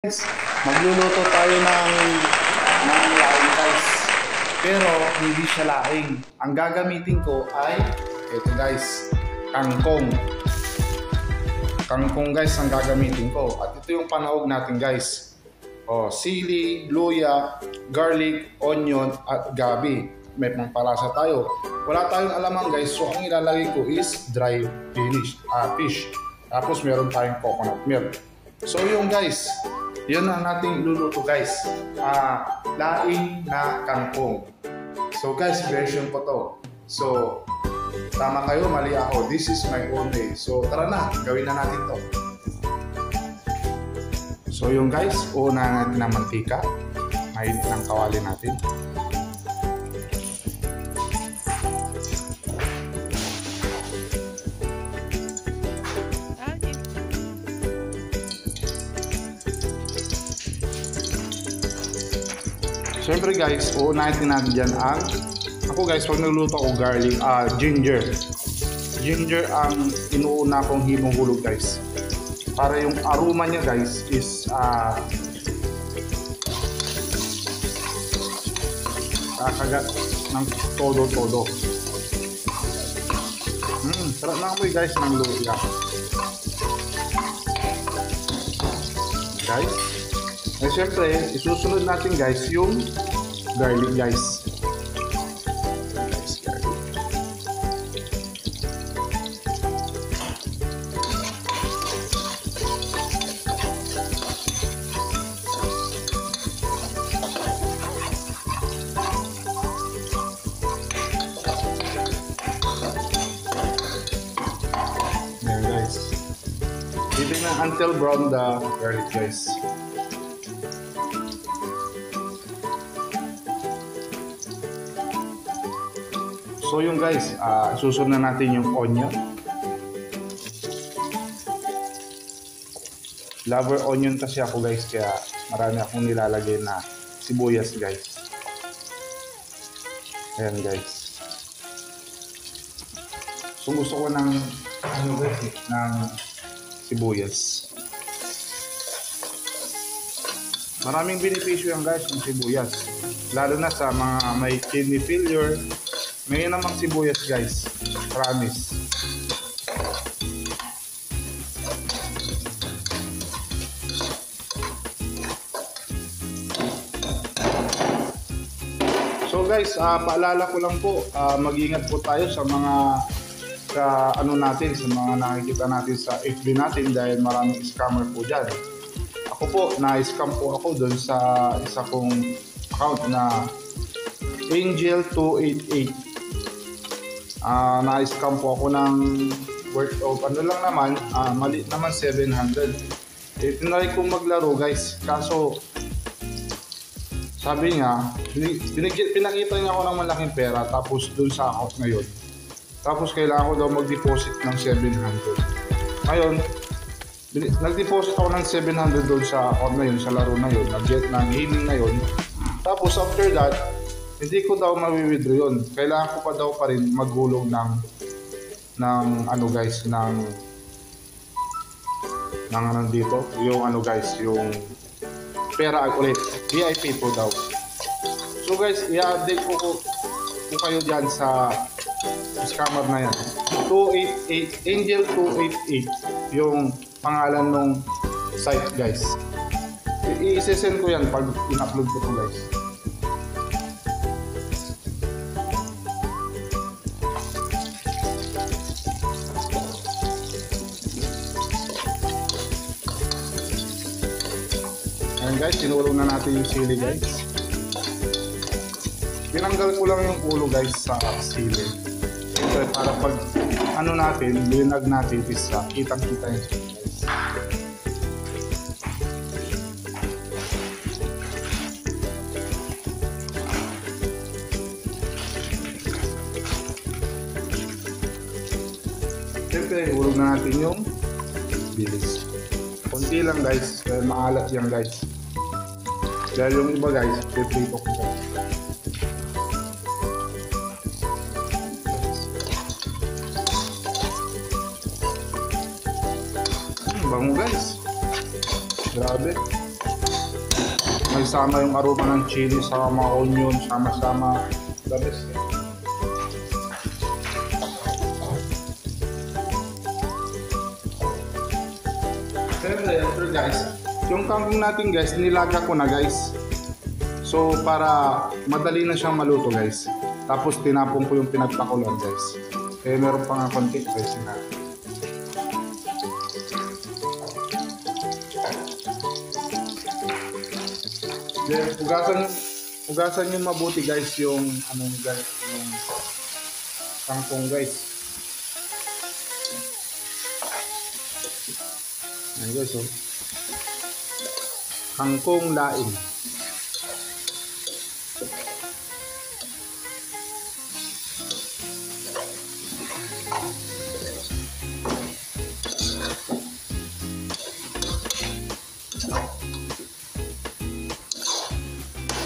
Guys, magluluto tayo ng laing guys. Pero hindi siya laing. Ang gagamitin ko ay ito guys, kangkong. Kangkong guys ang gagamitin ko. At ito yung panahog natin guys. Sili, luya, garlic, onion at gabi. May pampalasa tayo. Wala tayong alamang guys, so ang ilalagay ko is dry fish. Tapos meron tayong coconut milk. So yung guys, yun ang nating iluluto guys. Laing na kangkong. So guys, version ko to. So, tama kayo, mali ako. This is my own way. So tara na, gawin na natin to. So yung guys, una natin ng mantika. Mainit ng kawali natin. Siyempre guys, uunahin natin dyan ang ako guys, pag nagluto ako garlic, ginger. Ginger ang inuuna kong hinuhulog guys. Para yung aroma niya guys is kakagat ng todo-todo. Sarap na amoy guys ng luya. Guys. Eh syempre, isusunod natin guys yung garlic guys. Ayan guys. Heating na until brown the garlic guys. So yung guys, susunod na natin yung onion. Lover onion kasi ako guys, kaya marami akong nilalagay na sibuyas guys. Ayan guys. So gusto ko ng ng sibuyas. Maraming benepisyo yan guys ng sibuyas. Lalo na sa mga may kidney failure. Ngayon namang sibuyas guys, promise. So guys, paalala ko lang po, mag-ingat po tayo sa mga sa mga nakikita natin sa FB natin dahil maraming scammer po dyan. Ako po, na-scam po ako doon sa isa kong account na Angel288. Na-scam po ako ng worth of mali naman 700. Tinry kong maglaro guys, kaso sabi niya, pinakita niya ako ng malaking pera tapos dun sa account na yun. Tapos kailangan ko daw mag-deposit ng 700. Ngayon, nag-deposit ako ng 700 doon sa account na yun, sa laro na yun, ng gaming na yun. Tapos after that, hindi ko daw ma-withdraw yun. Kailangan ko pa daw pa rin maghulog ng dito. Yung yung pera ulit. VIP po daw. So guys, i-update ko kayo dyan sa scammer na yan. 288, Angel288 yung pangalan ng site guys. I-send ko yan pag in-upload ko to guys. Ayan guys, sinulong na natin yung sili guys. Pinanggal ko lang yung ulo guys sa sili. Siyempre para pag binag natin is kitang-kita yung sili guys. Siyempre, ulog na natin yung bilis. Konti lang guys, dahil maalat yan guys. Dahil yung iba guys, piprito ko guys. Bango guys. Grabe. may sama yung aroma ng chili sa mga onion, sama-sama. The best. Siyempre guys, yung kangkong natin guys, nilaga ko na guys. So para madali na siyang maluto guys. Tapos tinapon ko yung pinagpakulan guys. Eh meron pa nga konti guys na. Then hugasan nyo mabuti guys yung guys, yung kangkong guys. Ayan guys, oh. Kangkong laing.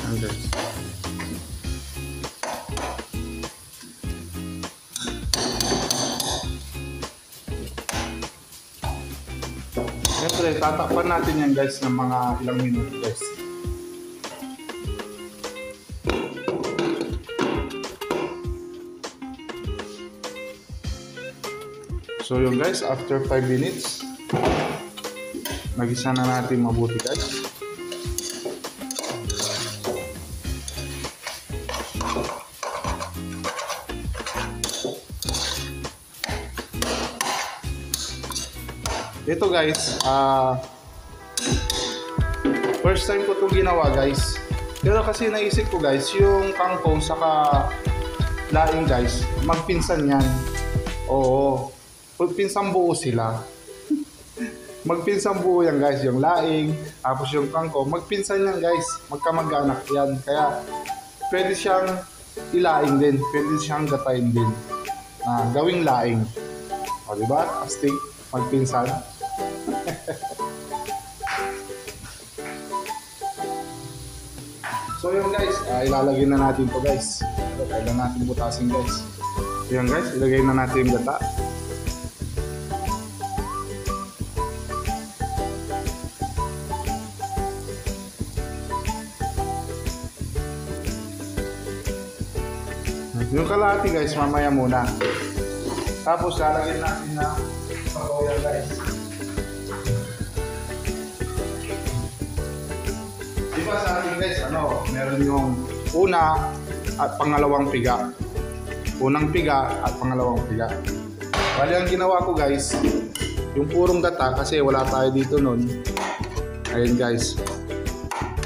Ayan guys. Siyempre, tatakpan natin yan guys ng mga ilang minuto guys. So yun guys, after 5 minutes, nagisa na natin mabuti guys. Ito guys, first time ko ito ginawa guys. Pero kasi naisip ko guys, yung kangkong saka laing guys, magpinsan yan. Oo, magpinsang buo sila. Magpinsang buo yan guys, yung laing, tapos yung kangkong, magpinsan yan guys, magkamag-anak yan. Kaya pwede siyang ilaing din, pwede siyang gatayin din. Gawing laing. O diba? Astig, magpinsan. So yun guys, ilalagay na natin to guys. Kailan natin butasin guys. Yun guys, ilagay na natin yung gata. Yung kalahati guys, mamaya muna. Tapos lalagyan natin na pagoya guys. Diba sa atin guys, meron yung una at pangalawang piga. Unang piga at pangalawang piga. Bali ang ginawa ko guys, yung purong gata kasi wala tayo dito nun. Ayun guys.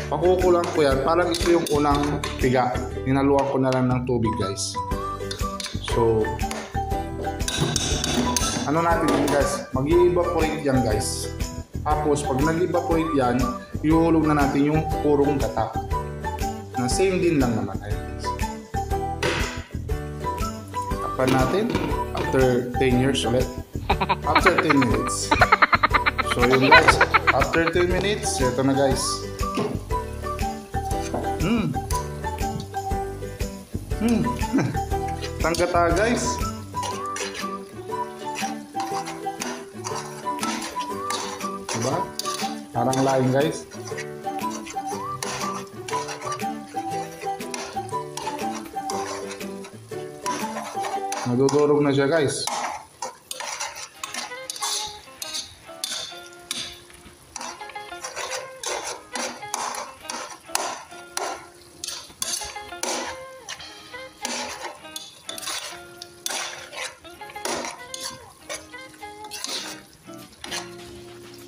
Pakukulang ko yan, parang ito yung unang piga. Hinaluan ko na lang ng tubig guys. So, ano natin yun guys, mag-i-evaporate yan guys. Tapos pag nag-evaporate yan, ihulog na natin yung purong gata. Na same din lang naman. Ayun guys. Tapan natin after 10 years ulit. After 10 minutes. So yun guys, after 10 minutes, ito na guys. Tanggata guys. Diba? Parang laing guys. Nadudurog na siya guys.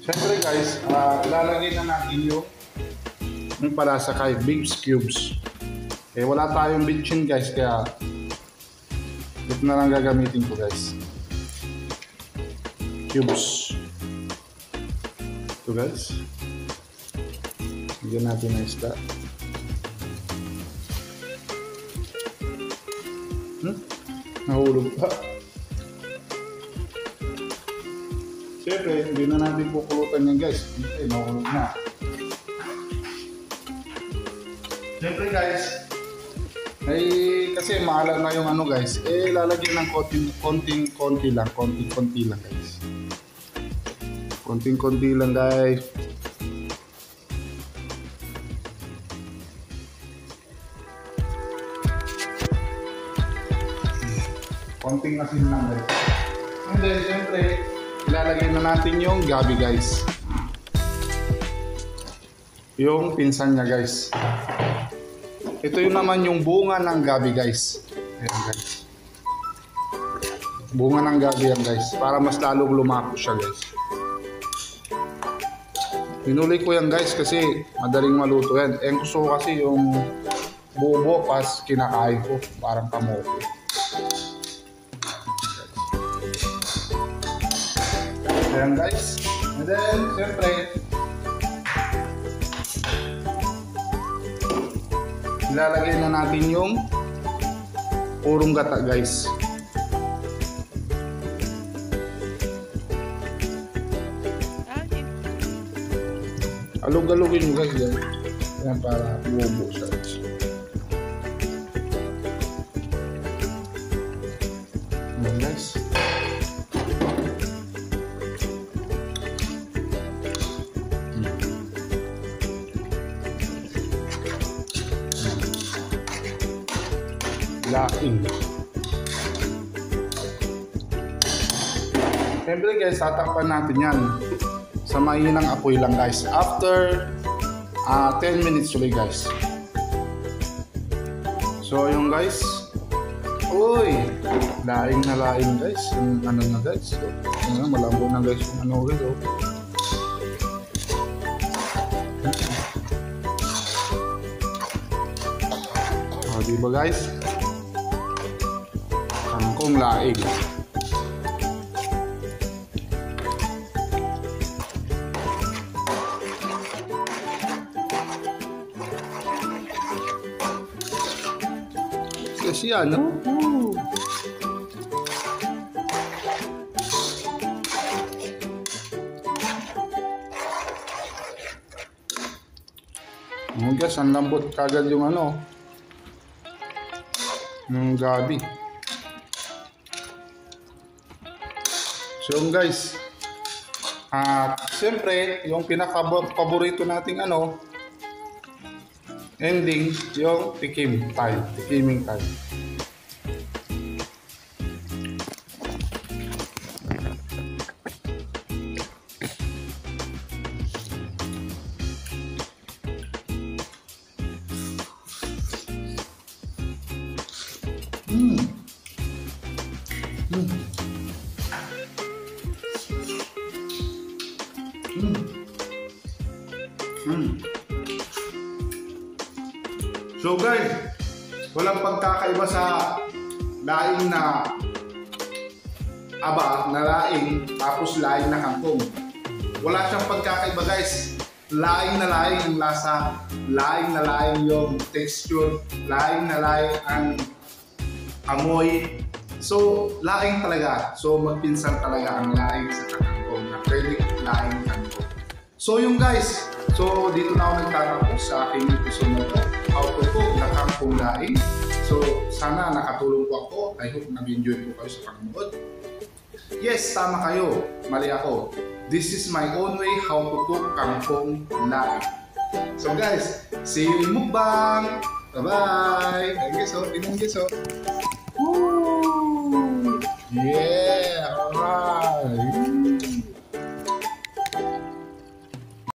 Siyempre guys, lalagay na natin yung palasa kay Big's Cubes. Eh wala tayong bitchin guys, kaya ito na lang gagamitin ko guys. Cubes. Ito guys. Bigyan natin ng isda. Nahulog pa. Siyempre, hindi na natin pupulutan yan guys. Okay, nahulog na. Siyempre guys, ay kasi maalam na yung guys, lalagyan ng konting-konti lang guys. Konting-konti lang guys. Konting asin lang guys. And then, siyempre, ilalagay na natin yung gabi guys. Yung pinsan niya guys. Ito yung naman yung bunga ng gabi guys. Ayan guys. Bunga ng gabi yan guys. Para mas lalong lumako siya guys. Pinuli ko yan guys kasi madaling maluto yan. Eh gusto ko kasi yung buo pas kinakain ko. Parang kamote. Ayan guys. And then, siyempre, ilalagay na natin yung purong gata guys. Alog-alogin mo guys yan. Yan para buo siya. Ayan guys. Laing. Siyempre guys, tatakpan natin yan sa mainang apoy lang guys. After 10 minutes ulit guys. So yung guys, uy, laing na laing guys. Yung ano na guys. So, malambot na guys yung ano guys. Diba guys? Kangkong laing. Kasi ano? Guys, ang lambot kagad yung ano, yung gabi. So guys, siyempre yung pinaka-paborito nating ano, ending, yung tikiming time. So guys, walang pagkakaiba sa laing na laing tapos laing na kangkong. Wala siyang pagkakaiba guys. Laing na laing ang lasa, laing na laing yung texture, laing na laing ang amoy. So laing talaga. So magpinsan talaga ang laing sa kangkong. Acrylic laing kangkong. So yung guys, so dito na ako nagtatapos sa aking episode na ito. How to cook na kangkong laing. So sana nakatulong po ako. I hope nag-enjoy po kayo sa panonood. Yes, tama kayo. Mali ako. This is my own way how to cook kangkong laing. So guys, see you in mukbang. Bye-bye. Thank you so. Woo! Yeah.